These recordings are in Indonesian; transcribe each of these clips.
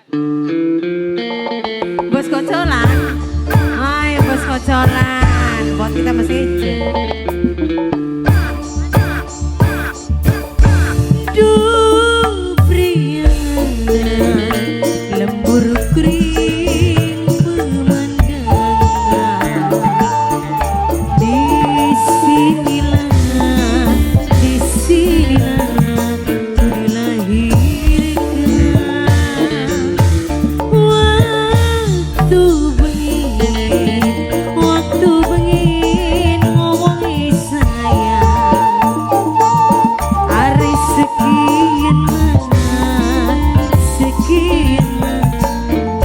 Bos kocolan, ayo bos kocolan, buat kita masih duh priangan lembur kering pemandangan disinilah waktu bengin ngomongi sayang hari sekian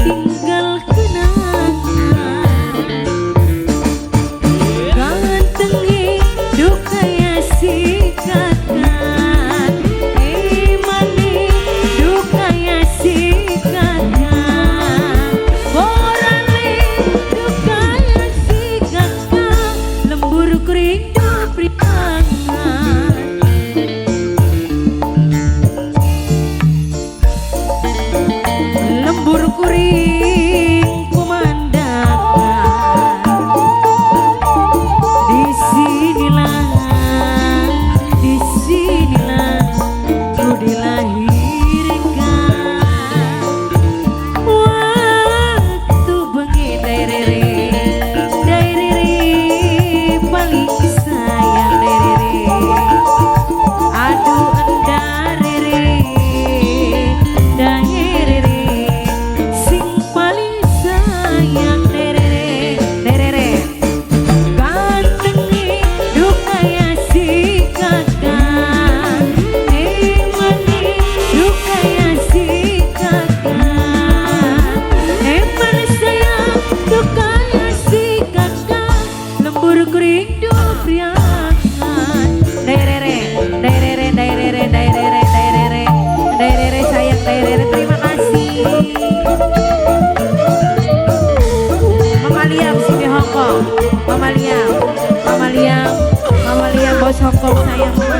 tinggal kenangan gantengi duka ya sikatkan mani duka ya sikatkan borali duka ya sikatkan lembur kering priangan lembur kuring pemandangan disinilah ku dilahirkan waktu bengi dairere paling sayang dairere aduh anda rere dairere sing paling sayang dairere gantengi duka ya sikatkan mani duka ya sikatkan mani sayang duka ya sikatkan lembur kering priangan dairere sayang dairere terima kasih Mama Liam sini Hongkong Mama Liam bos Hongkong sayang Mama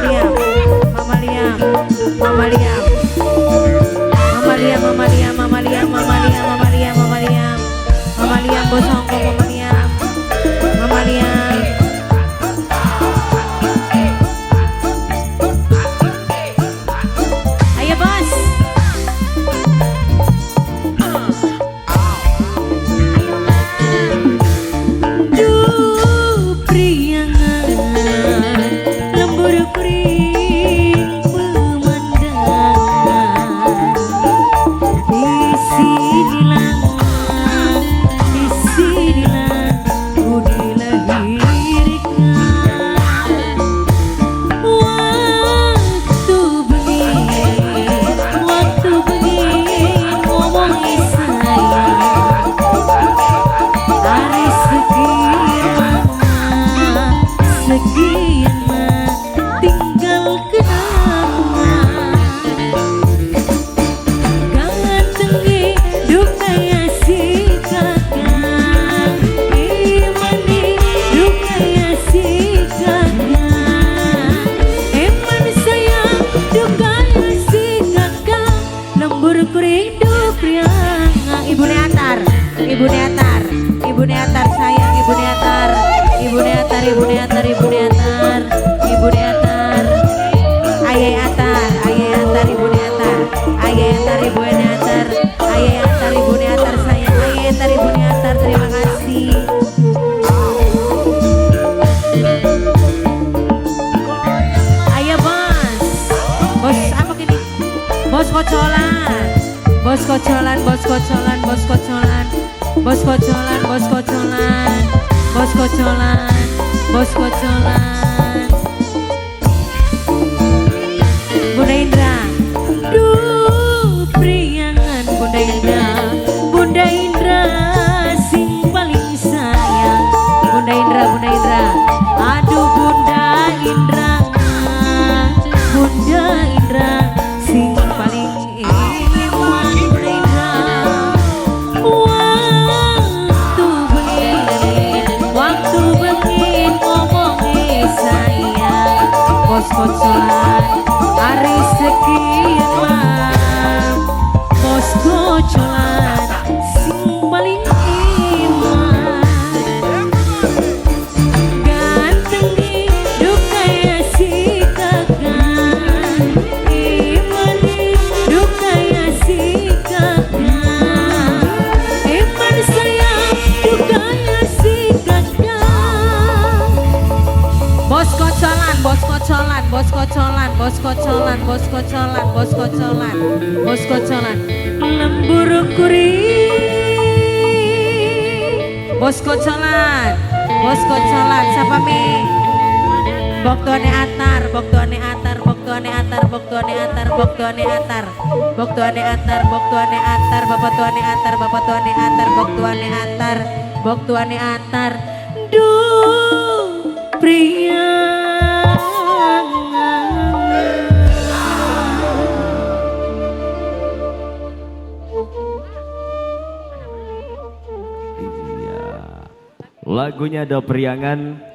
Liam bos Hongkong Mama Liam ayo bos duh priangan lembur kering pemandangan disinilah ku dilahirkan waktu bengin ngomongi sayang hari sekian tinggal kenangan gantengi duka ya sikatkan mani duka ya sikatkan mani sayang duka ya sikatkan lembur kering priangan Ibu Neatar sayang Ibu Neatar Ayah Atar Ibu Neatar sayang Ayah Atar Ibu Neatar terima kasih ayo bos apa gini bos kocolan Bunda Indra duh priangan Bunda Indra sing paling sayang Bunda Indra aduh Bunda Indra sing paling waktu bengin ngomongi sayang bos kocolan hari sekian bos kocolan bos kocolan, bos kocolan, bos kocolan, bos kocolan. Lembur kuring, bos kocolan, bos kocolan. Siapa mi? Boktuane atar, boktuane atar, boktuane atar, boktuane atar, boktuane atar, boktuane atar, boktuane atar, bapak tuane atar, bapak tuane atar, boktuane atar, boktuane atar. Duh, pria. Lagunya ada Priangan.